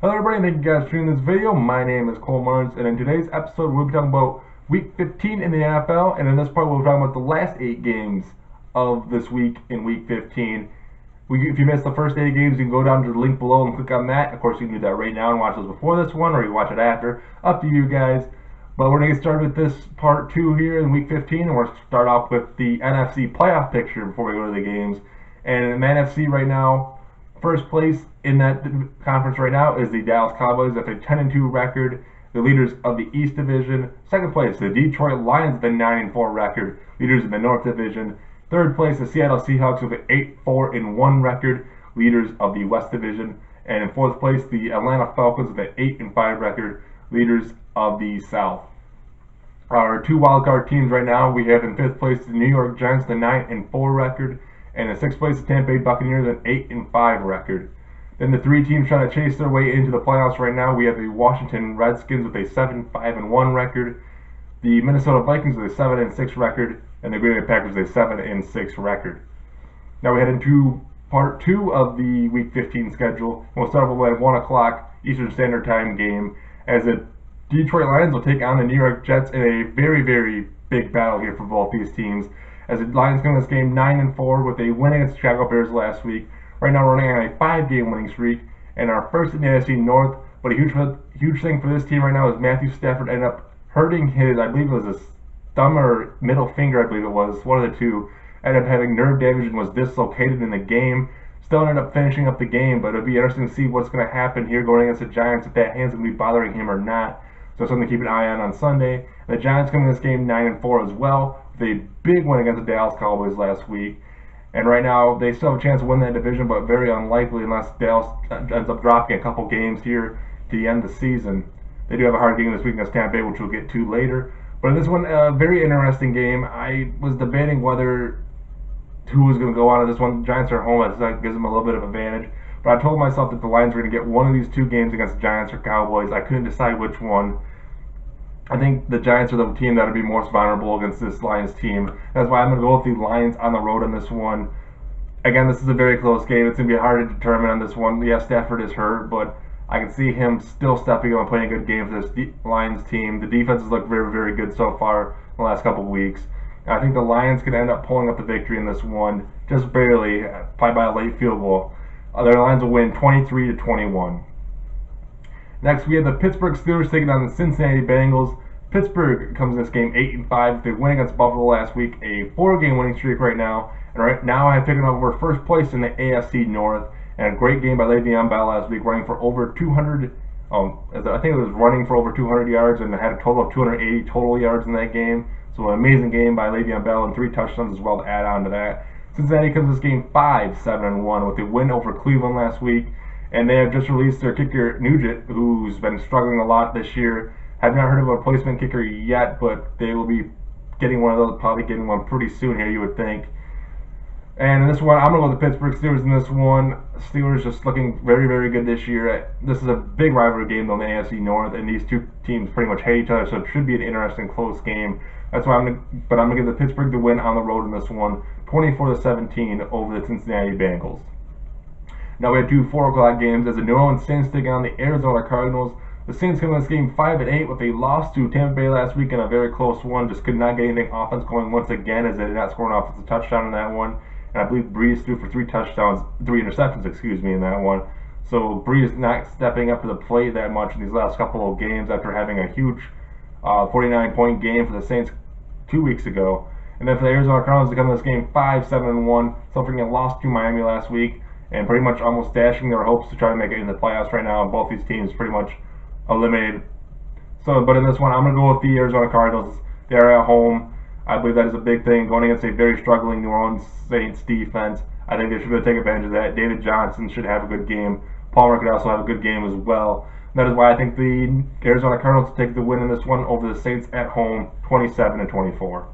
Hello everybody, and thank you guys for tuning this video. My name is Cole Marnes, and in today's episode we'll be talking about Week 15 in the NFL, and in this part we'll be talking about the last 8 games of this week in Week 15. If you missed the first 8 games, you can go down to the link below and click on that. Of course, you can do that right now and watch those before this one, or you can watch it after. Up to you guys. But we're going to get started with this part 2 here in Week 15, and we're going to start off with the NFC playoff picture before we go to the games. And in the NFC right now, first place in that conference right now is the Dallas Cowboys with a 10-2 record, the leaders of the East Division. Second place, the Detroit Lions with a 9-4 record, leaders in the North Division. Third place, the Seattle Seahawks with an 8-4-1 record, leaders of the West Division. And in fourth place, the Atlanta Falcons with an 8-5 record, leaders of the South. Our 2 wildcard teams right now, we have in fifth place the New York Giants with a 9-4 record, and in sixth place the Tampa Bay Buccaneers an 8-5 record. Then the 3 teams trying to chase their way into the playoffs right now, we have the Washington Redskins with a 7-5-1 record, the Minnesota Vikings with a 7-6 record, and the Green Bay Packers with a 7-6 record. Now we head into part 2 of the Week 15 schedule, and we'll start with a 1 o'clock Eastern Standard Time game, as the Detroit Lions will take on the New York Jets in a very, very big battle here for both these teams, as the Lions come in this game 9-4 with a win against the Chicago Bears last week. Right now we're running on a 5-game winning streak and our first in the NFC North. But a huge thing for this team right now is Matthew Stafford ended up hurting his, I believe it was his thumb or middle finger, I believe it was, one of the two. Ended up having nerve damage and was dislocated in the game. Still ended up finishing up the game, but it'll be interesting to see what's going to happen here going against the Giants, if that hand's going to be bothering him or not. So something to keep an eye on Sunday. The Giants come in this game 9-4 as well, with a big win against the Dallas Cowboys last week. And right now, they still have a chance to win that division, but very unlikely unless Dallas ends up dropping a couple games here to the end of the season. They do have a hard game this week against Tampa Bay, which we'll get to later. But in this one, a very interesting game. I was debating whether who was going to go out of this one. The Giants are home, so that gives them a little bit of advantage. But I told myself that the Lions were going to get one of these 2 games against the Giants or Cowboys. I couldn't decide which one. I think the Giants are the team that would be most vulnerable against this Lions team. That's why I'm going to go with the Lions on the road in this one. Again, this is a very close game. It's going to be hard to determine on this one. Yes, Stafford is hurt, but I can see him still stepping up and playing a good game for this Lions team. The defense has looked very, very good so far in the last couple of weeks. I think the Lions could end up pulling up the victory in this one, just barely, probably by a late field goal. Their Lions will win 23-21. Next, we have the Pittsburgh Steelers taking on the Cincinnati Bengals. Pittsburgh comes in this game 8-5. They win against Buffalo last week, a 4-game winning streak right now. And right now, I have taken over first place in the AFC North. And a great game by Le'Veon Bell last week, running for over 200. I think it was running for over 200 yards, and had a total of 280 total yards in that game. So an amazing game by Le'Veon Bell and 3 touchdowns as well to add on to that. Cincinnati comes this game 5-7-1 with a win over Cleveland last week. And they have just released their kicker, Nugent, who's been struggling a lot this year. Have not heard of a replacement kicker yet, but they will be getting one of those, probably getting one pretty soon here, you would think. And in this one, I'm going to go with the Pittsburgh Steelers in this one. Steelers just looking very, very good this year. This is a big rivalry game, though, in the AFC North, and these 2 teams pretty much hate each other, so it should be an interesting, close game. That's why I'm going to give the Pittsburgh the win on the road in this one, 24-17 over the Cincinnati Bengals. Now we have 2 4 o'clock games as the New Orleans Saints take on the Arizona Cardinals. The Saints come in this game 5-8 with a loss to Tampa Bay last week in a very close one. Just could not get anything offense going once again, as they did not score an offensive touchdown in that one. And I believe Breeze threw for 3 interceptions, in that one. So Breeze not stepping up to the plate that much in these last couple of games after having a huge 49-point game for the Saints 2 weeks ago. And then for the Arizona Cardinals to come in this game 5-7-1, suffering a loss to Miami last week, and pretty much almost dashing their hopes to try to make it in the playoffs right now. Both these teams pretty much eliminated. But in this one, I'm going to go with the Arizona Cardinals. They're at home. I believe that is a big thing, going against a very struggling New Orleans Saints defense. I think they should take advantage of that. David Johnson should have a good game. Palmer could also have a good game as well. That is why I think the Arizona Cardinals take the win in this one over the Saints at home, 27-24.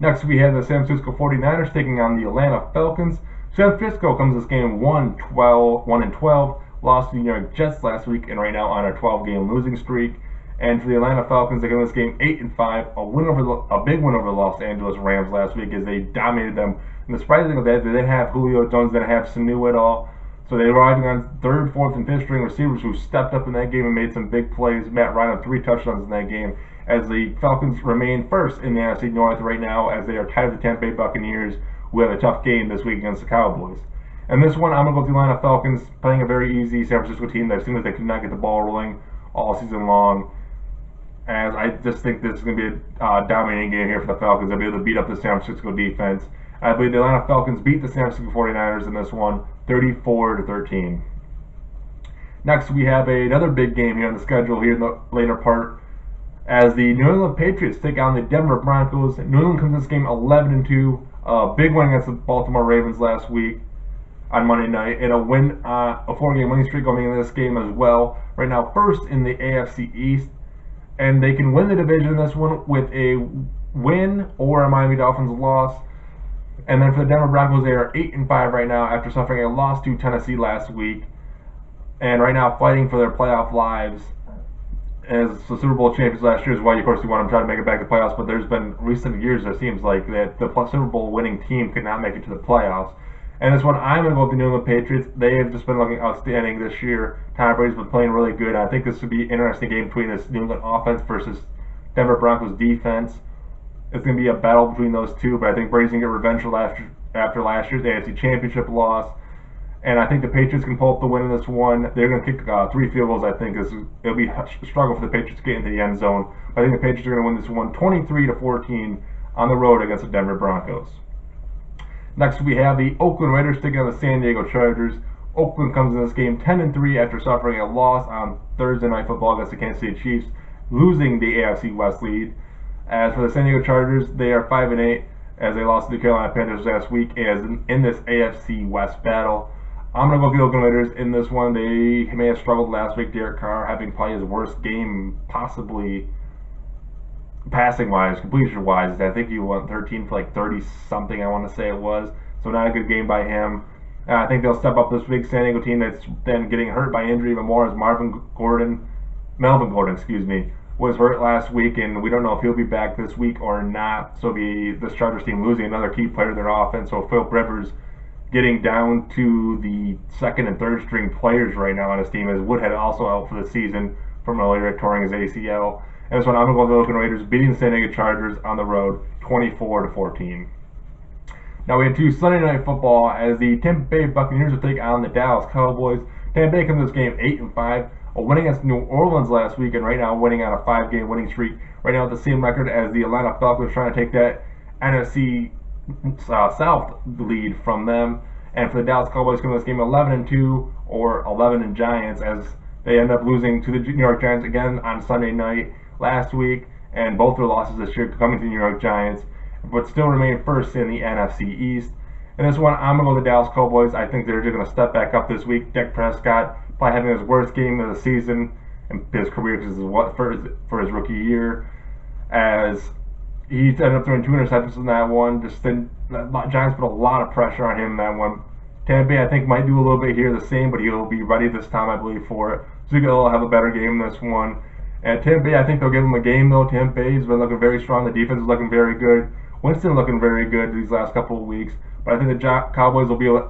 Next, we have the San Francisco 49ers taking on the Atlanta Falcons. San Francisco comes this game 1-12, lost to the New York Jets last week, and right now on a 12-game losing streak. And for the Atlanta Falcons, they go this game 8-5, a big win over the Los Angeles Rams last week as they dominated them. And the surprising thing is that they didn't have Julio Jones, they didn't have Sanu at all. So they were relying on third, fourth, and fifth string receivers who stepped up in that game and made some big plays. Matt Ryan had 3 touchdowns in that game, as the Falcons remain first in the NFC North right now, as they are tied with the Tampa Bay Buccaneers, who have a tough game this week against the Cowboys. And this one, I'm going to go with the Atlanta Falcons, playing a very easy San Francisco team that seems like they could not get the ball rolling all season long. As I just think this is going to be a dominating game here for the Falcons. They'll be able to beat up the San Francisco defense. I believe the Atlanta Falcons beat the San Francisco 49ers in this one, 34-13. Next, we have another big game here on the schedule here in the later part, as the New England Patriots take on the Denver Broncos. New England comes in this game 11-2, a big win against the Baltimore Ravens last week on Monday night, and a 4-game winning streak going into this game as well. Right now, first in the AFC East, and they can win the division in this one with a win or a Miami Dolphins loss. And then for the Denver Broncos, they are 8-5 right now after suffering a loss to Tennessee last week, and right now fighting for their playoff lives. As the Super Bowl champions last year is why, of course, you want them to try to make it back to the playoffs. But there's been recent years it seems like that the Super Bowl winning team could not make it to the playoffs. And this one, I'm going to go with the New England Patriots. They have just been looking outstanding this year. Tom Brady's been playing really good. I think this would be an interesting game between this New England offense versus Denver Broncos defense. It's going to be a battle between those two, but I think Brady's going to get revenge after last year's AFC Championship loss. And I think the Patriots can pull up the win in this one. They're going to kick 3 field goals, I think. It'll be a struggle for the Patriots to get into the end zone. But I think the Patriots are going to win this one 23-14 on the road against the Denver Broncos. Next, we have the Oakland Raiders taking on the San Diego Chargers. Oakland comes in this game 10-3 after suffering a loss on Thursday Night Football against the Kansas City Chiefs, losing the AFC West lead. As for the San Diego Chargers, they are 5-8 as they lost to the Carolina Panthers last week as in this AFC West battle. I'm going to go with the Oakland Raiders in this one. They may have struggled last week. Derek Carr having probably his worst game, possibly passing-wise, completion-wise. I think he went 13 for like 30-something, I want to say it was. So not a good game by him. I think they'll step up this big San Diego team that's then getting hurt by injury even more as Melvin Gordon, was hurt last week, and we don't know if he'll be back this week or not. So this Chargers team losing another key player to their offense. So Philip Rivers getting down to the second and third string players right now on his team, as Woodhead also out for the season from earlier tearing his ACL. And this one, I'm going to go with the Oakland Raiders beating the San Diego Chargers on the road 24-14. Now we had 2 Sunday Night Football as the Tampa Bay Buccaneers will take on the Dallas Cowboys. Tampa Bay comes to this game 8-5, a win against New Orleans last week, and right now winning on a 5-game winning streak. Right now with the same record as the Atlanta Falcons, trying to take that NFC South lead from them. And for the Dallas Cowboys, come to this game 11-2 or 11 Giants, as they end up losing to the New York Giants again on Sunday night last week, and both their losses this year coming to the New York Giants, but still remain first in the NFC East. And this one, I'm going to go with the Dallas Cowboys. I think they're just going to step back up this week. Dak Prescott probably having his worst game of the season in his career for his rookie year, as he ended up throwing 2 interceptions in that one. The Giants put a lot of pressure on him in that one. Tampa Bay, I think, might do a little bit here the same, but he'll be ready this time, I believe, for it. So he'll have a better game in this one. And Tampa Bay, I think they'll give him a game, though. Tampa Bay's been looking very strong. The defense is looking very good. Winston looking very good these last couple of weeks. But I think the Cowboys will be able to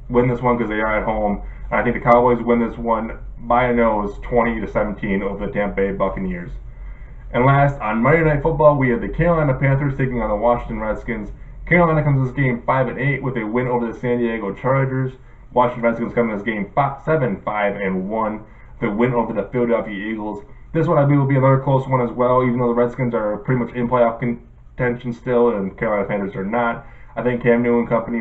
win this one because they are at home. And I think the Cowboys win this one by a nose, 20-17 over the Tampa Bay Buccaneers. And last, on Monday Night Football, we have the Carolina Panthers taking on the Washington Redskins. Carolina comes to this game 5-8 with a win over the San Diego Chargers. Washington Redskins come to this game 7-5-1, the win over the Philadelphia Eagles. This one, I believe, will be another close one as well, even though the Redskins are pretty much in playoff contention still, and Carolina Panthers are not. I think Cam Newton and company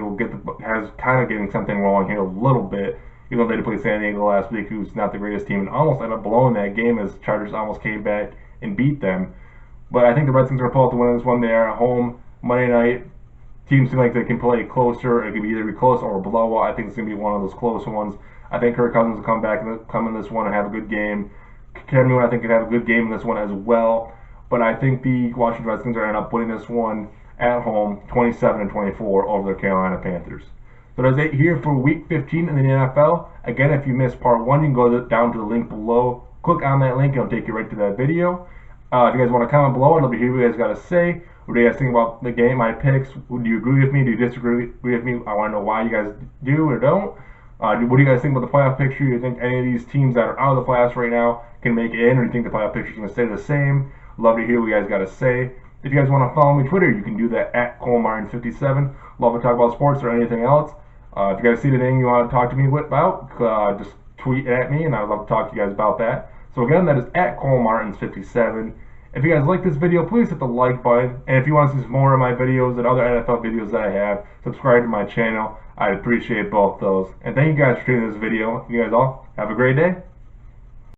has kind of getting something wrong here a little bit, even though they did play San Diego last week, who's not the greatest team, and almost ended up blowing that game as Chargers almost came back and beat them. But I think the Redskins are going to pull out the win in this one. They are at home Monday night. Teams seem like they can play closer. It could either be close or a blowout. I think it's going to be one of those close ones. I think Kirk Cousins will come back and come in this one and have a good game. Cam Newton, I think, could have a good game in this one as well. But I think the Washington Redskins are going to end up winning this one at home 27-24 over the Carolina Panthers. So that's it here for Week 15 in the NFL. Again, if you missed Part 1, you can go down to the link below. Click on that link, and it'll take you right to that video. If you guys want to comment below, I'd love to hear what you guys got to say. What do you guys think about the game, my picks? Do you agree with me? Do you disagree with me? I want to know why you guys do or don't. What do you guys think about the playoff picture? Do you think any of these teams that are out of the playoffs right now can make it in, or do you think the playoff picture is going to stay the same? Love to hear what you guys got to say. If you guys want to follow me on Twitter, you can do that at ColeMartin57. Love to talk about sports or anything else. If you guys see anything you want to talk to me about, just tweet at me, and I'd love to talk to you guys about that. So again, that is at ColeMartins57. If you guys like this video, please hit the like button. And if you want to see some more of my videos and other NFL videos that I have, subscribe to my channel. I'd appreciate both those. And thank you guys for tuning in this video. You guys all have a great day.